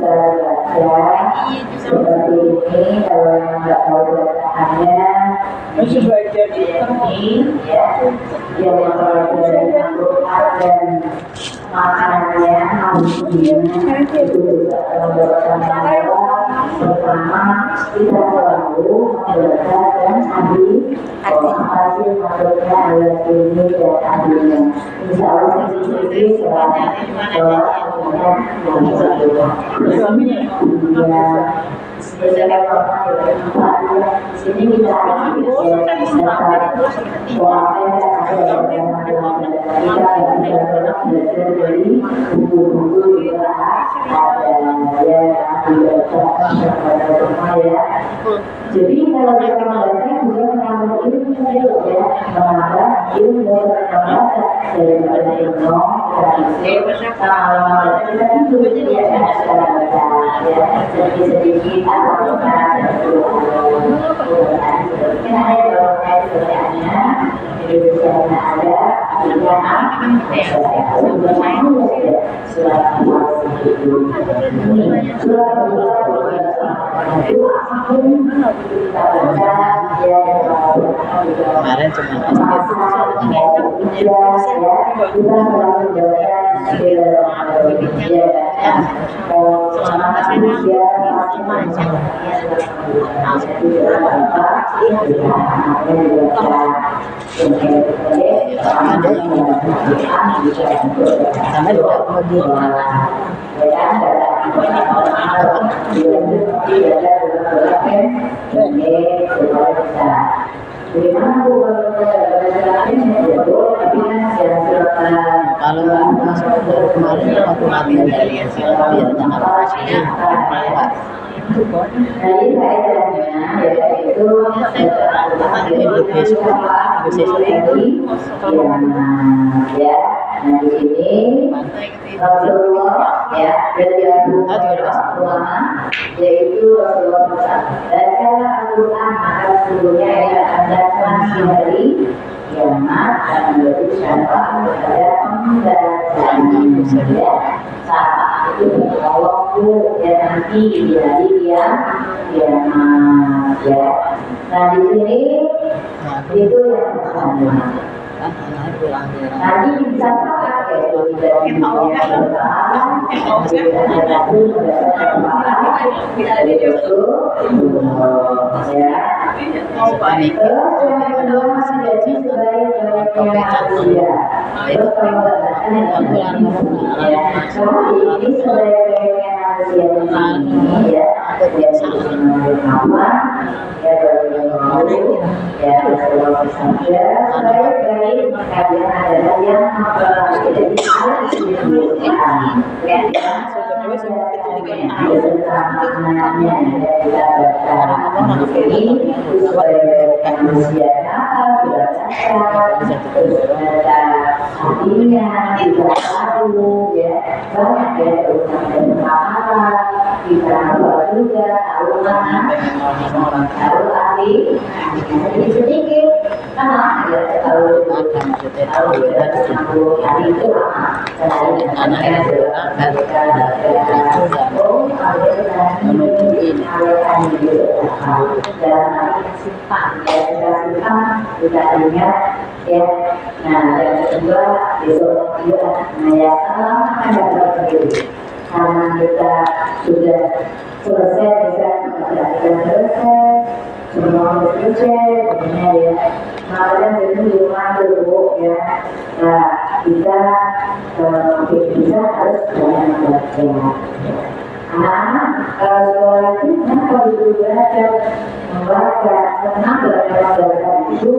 baca seperti ini. Kalau yang nggak tahu bacaannya ini ya, yang mempelajari Al-Quran dan maknanya artinya itu juga mendapatkan pahala. Pertama, kita selalu membaca dan adil hasil maksudnya ayat ini dan adilnya. Insya Allah ini selama sini kita jadi kalau kita membaca juga menambah ilmu ya, menambah ilmu membaca daripada ilmu kita itu jadi ada cara baca ya sedikit atau kemarin cuma sama juga begini. Kalau masuk dari kemarin waktu latihan dari biar jangan kasih Jadi faedahnya yaitu besok lagi ya. Nah di sini Rasulullah ya ulama yaitu Rasulullah baca Al-Quran maka sebelumnya ya ada masih hari kiamat dan menjadi syafaat kepada pembacaan ya. Saat itu waktu ya nanti di hari kiamat ya. Nah di sini itu yang pertama. Nanti bisa pakai kita ingat ya. Nah yang kedua besok juga ya akan dapat sendiri karena kita sudah selesai bisa kita selesai semua selesai ya. Kemarin jadi di rumah dulu ya. Nah kita bisa harus banyak belajar. Anak kalau sekolah itu kenapa disuruh belajar membaca, kenapa belajar itu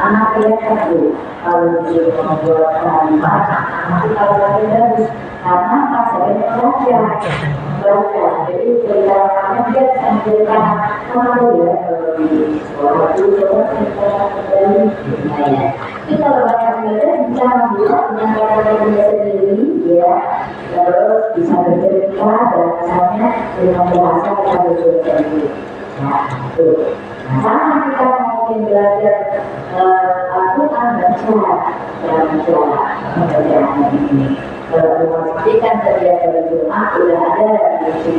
anak kelihatan tuh kalau disuruh membuatkan baca, nanti kalau belajar karena pas saya belajar, jadi perjalanannya dia sambilkan kenapa ya kalau di sekolah itu tapi kalau baca belajar bisa membuat dengan cara-cara sendiri ya. Terus bisa bercerita bahasanya dengan bahasa yang berbeda. Nah, itu. Nah, sama kita mungkin belajar Al-Quran dan Surat dalam bacaan ini. Kalau memastikan setiap hari Jumat sudah ada di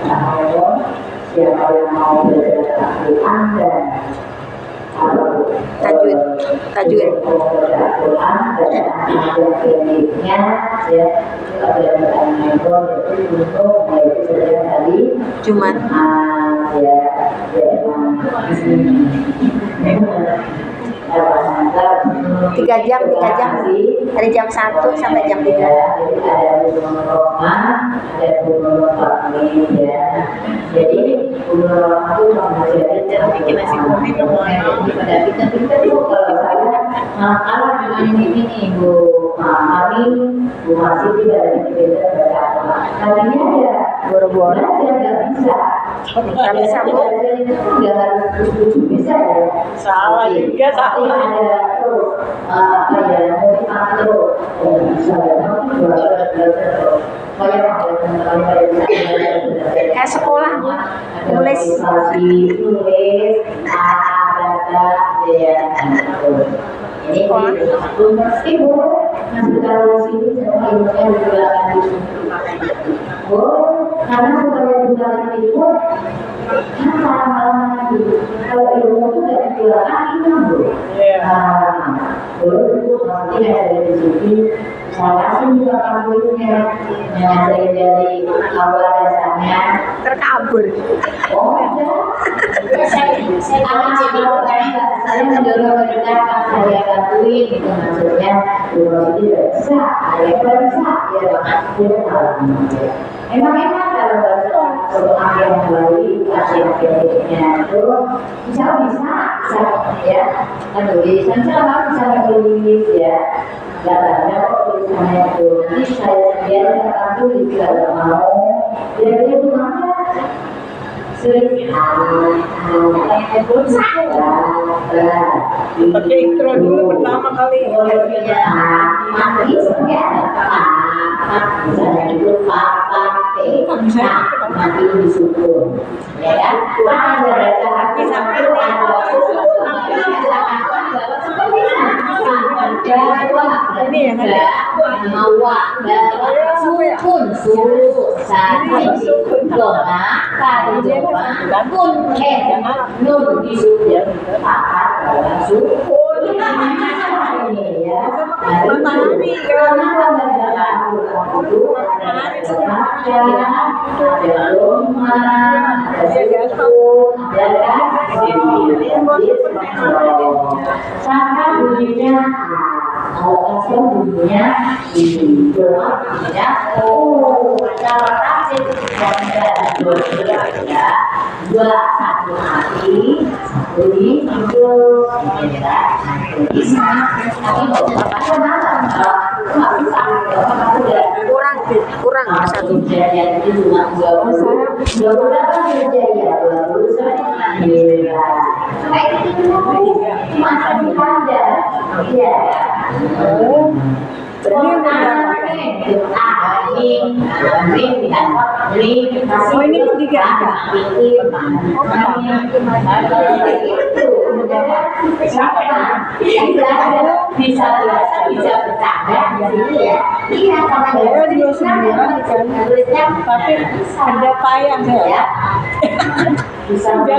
siapa yang mau belajar Al-Quran dan Tajwid. Al-Quran dan ada kliniknya ya itu ada handphone yaitu untuk yaitu setiap hari Jumat. ya ya 3 jam dari jam 1 sampai jam 3. Jadi ada bunga ya. Jadi bunga itu mempelajari bikin nasi kuning pada kita itu kalau saya kalau dengan ini Bu Mami, Bu Masih tidak beda berapa. Tadinya ya Boro-boro. nggak bisa. Nggak bisa, Bu. Nggak harus bisa ya. Salah juga, Tapi salah. ada terus apa ya motivator bisa ya Kayak sekolah, Bu. Nulis. Nulis, ada ya. Ini ibu masih tahu sini sama ibunya juga akan disuruh. Karena supaya juga itu kan malam-malam lagi. Kalau ilmu itu tidak dijualkan itu Bu. Itu nanti ada di sini. Saya sih juga kampusnya mengajari dari awal dasarnya. Terkabur. Oh, saya mendorong mereka saya bantuin gitu maksudnya dulu tidak bisa, saya bisa ya tidak salah. Emang kalau yang melalui pasien-pasiennya itu bisa ya kan tulis bisa menulis ya datanya kok tulisannya itu nanti saya sendiri akan tulis kalau mau jadi itu mana Pakai intro dulu pertama kali. Nanti disukur, ya kan? Ini yang ada. Sukun, nun disukun, sampai bunyinya bunyinya di ya cara tasik ya dua satu hati satu di hidup ya kurang satu. Kejadian itu cuma 20 berapa kejadian 20 kayak gitu cuma satu ada iya Oh ini ketiga bisa bercanda ya iya saya 29 kan tapi kerja payah ya bisa ada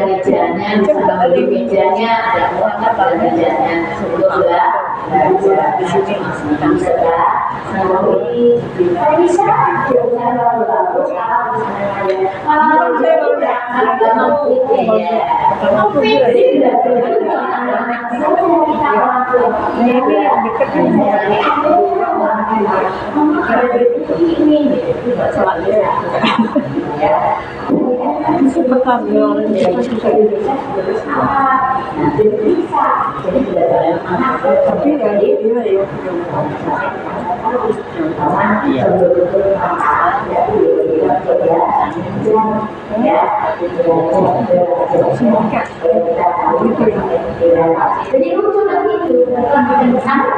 mejanya bisa beli mejanya ada apa mejanya sebelah di sini masih bisa bisa bagus kalau saya jadi lucu nanti itu sangat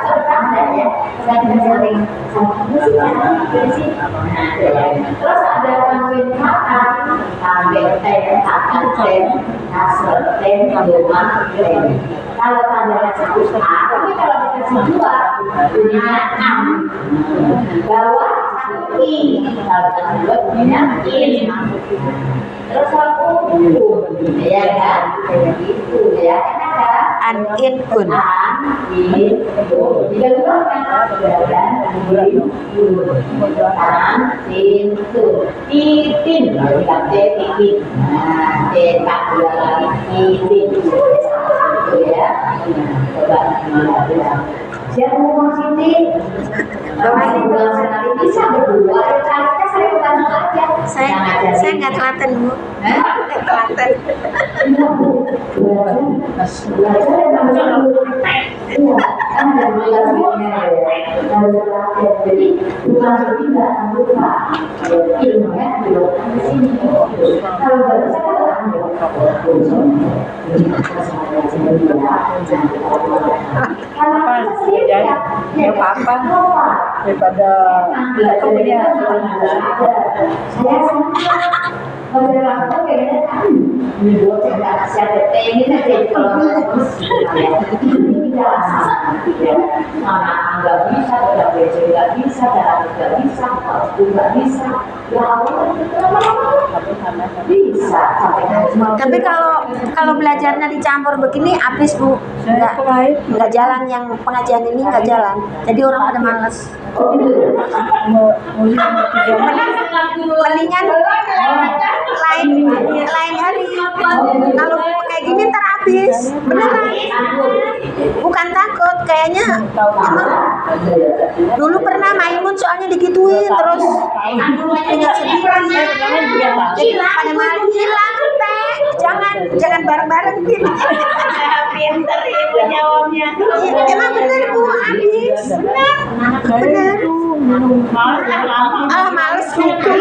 ya terus ada kambing makan kambing teh makan teh nasr teh minuman teh kalau tandanya 1 tapi kalau dikasih 2 punya 6 bawah 1 i. Kalau yang kedua bunyinya in. Terus kalau ya kan, kayak gitu ya, enak kan? An in un. An in un. Dan an in un. Titin, bilang titin. Nah, cetak dua titin. Gitu ya. Coba gimana? Siapa mau Siti? Bisa berdua. Caranya saya bantu aja. Saya nggak telaten Bu. Nggak telaten. Jadi bukan tidak lupa ilmunya di sini. Kalau nggak bisa ya apa-apa daripada kemudian saya beberapa kayaknya buat siapa ini nanti kalau tidak mana nggak bisa, nggak bisa, nggak bisa, nggak bisa, ya bisa Tapi kalau belajarnya dicampur begini habis Bu. Nggak jalan, yang pengajian ini nggak jalan. Jadi orang pada malas. Mendingan lain hari. Kalau kayak gini ntar habis. Beneran. Bukan takut, kayaknya emang dulu pernah Maimun soalnya digituin terus tinggal sendiri. Jadi pada malam hilang teh. Jangan bareng-bareng gitu. pinter ibu jawabnya. Emang bener Bu, habis. Bener. Males gitu.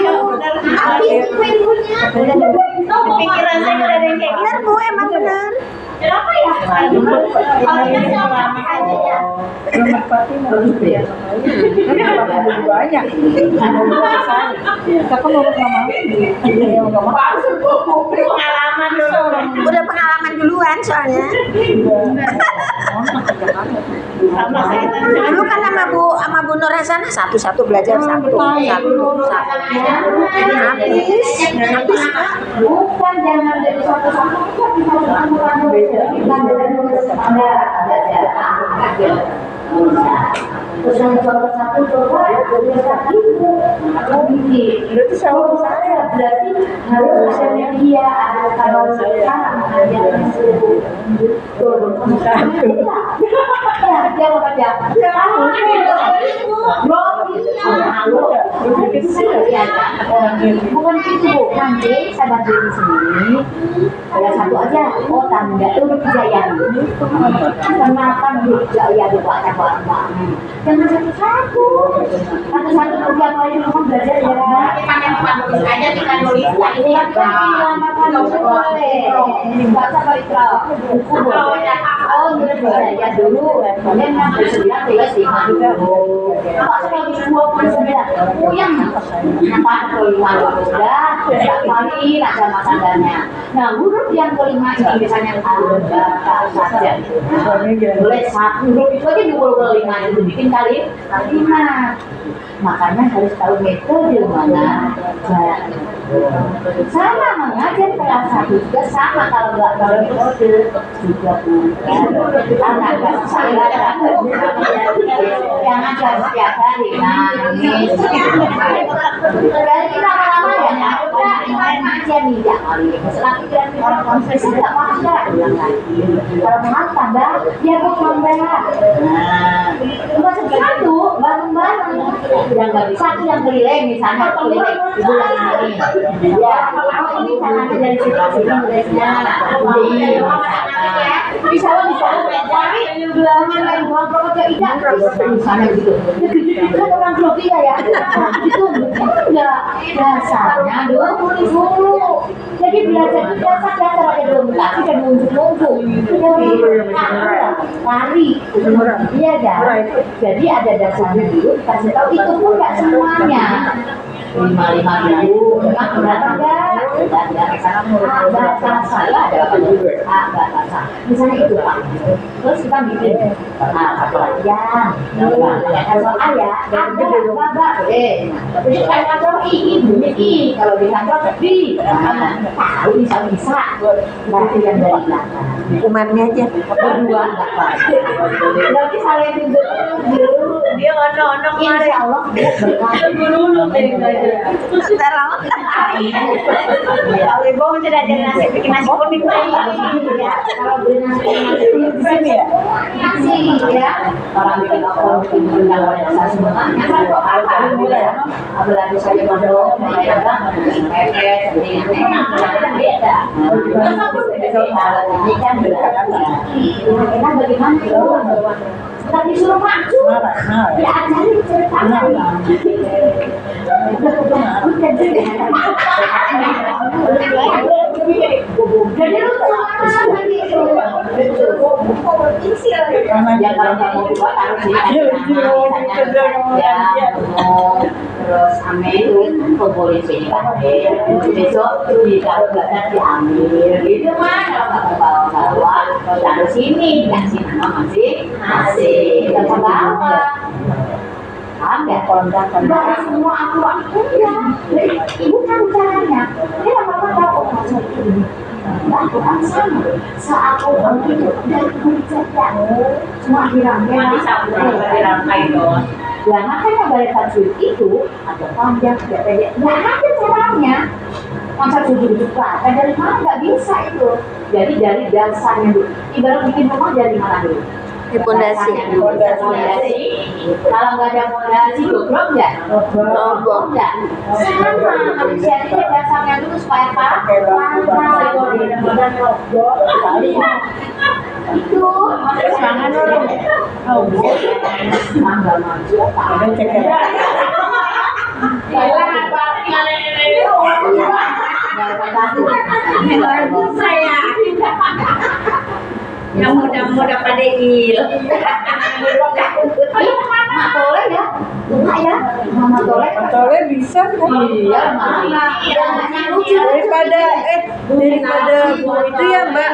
Habis ibu-ibunya. Pikiran saya udah ada yang kayak Bener Bu, emang bener. kenapa ya? Kalau sama aja ya. banyak. Kita kan urut nggak mau. Pengalaman dulu. Udah pengalaman duluan soalnya. Sama saya Dulu kan sama Bu Nur Hasanah satu-satu belajar satu. Habis. bukan jangan jadi satu-satu terus yang satu coba bisa gitu berarti saya berarti harus misalnya dia ada kalau sekarang ada yang suruh ya dia mau kerja bukan gitu Bu, nanti saya bantuin di sini ada satu aja, oh tanda itu kejayaan kenapa ya dibuat jangan satu-satu setiap kali kamu belajar ya tulis aja tinggal nulis ini kan makan boleh baca baca buku boleh oh belajar dulu kemudian yang bersedia tulis di mana apa sekali 29 yang apa kelima sudah setiap kali ada makanannya nah huruf yang kelima ini misalnya baca saja boleh satu huruf itu aja 25 itu bikin kali 5 makanya harus tahu metode mana sama mengajar kelas 1 juga sama kalau nggak tahu metode juga bukan anak saya yang ajar setiap hari nangis dari kita lama ya udah ibarat aja nih ya kali selagi dan orang konflik nggak apa-apa kalau mengapa dah dia mau membela cuma satu bareng-bareng yang nggak bisa satu yang keliling misalnya keliling ibu lagi ini ya ini sangat dari situasi nulisnya bisa tapi bilangan lain buang pokoknya tidak misalnya gitu kan orang grogi ya itu udah dasarnya dulu jadi belajar dasar aja belum tapi udah nunjuk lari iya kan jadi ada dasarnya dulu kasih tahu itu pun nggak semuanya 55.000 berapa enggak dan bahasa saya adalah bahasa. Misalnya itu Pak. Terus kita bikin satu ayam, kalau ayah, ada, jadi kayak kantor ini, kalau di kantor di, tahu bisa, berarti yang dari belakang. Kumannya aja. Berdua nggak Pak. Berarti saling tunjuk dulu. Dia ono Insya Allah berkah. dulu Sudah lama. kalau ibu sudah ada nasi bikin nasi kuning Ya, kalau beli nasi di sini ya. Nasi ya. Orang bikin apa bikin benda saya sebenarnya kalau mulai apalagi saya mondok mulai ada pepes seperti itu beda. Kalau ini kan beda. Enak bagaimana? Kita disuruh maju. Diajarin cerita. Jadi lu ya kalau nggak mau buat harus terus amin kumpulin sini kan besok ditaruh badan diambil gitu mah kalau nggak bawa taruh sini kasih nama masih nggak apa-apa. Ada kontrakan. Enggak semua aku ya. Ibu kan caranya. Dia apa tahu konsep ini. Aku kan sama. Saat aku begitu dari kerja semua dirangkai. dirangkai dong. Ya makanya balik tajwid itu ada panjang, ada pendek. Nggak ada caranya. Masa 7 juta, dari mana nggak bisa itu. Jadi dari dasarnya dulu. Ibarat bikin rumah dari mana dulu? Di pondasi. Kalau nggak ada pondasi, bobrok nggak? Bobrok nggak? Sama manusia ini dasarnya dulu supaya pakai itu jangan orang mangga maju ada ceker saya yang muda-muda pada il Mak Tole ya enggak ya Mama Tole Tole bisa kan? iya Mama lucu Daripada Bu itu ya Mbak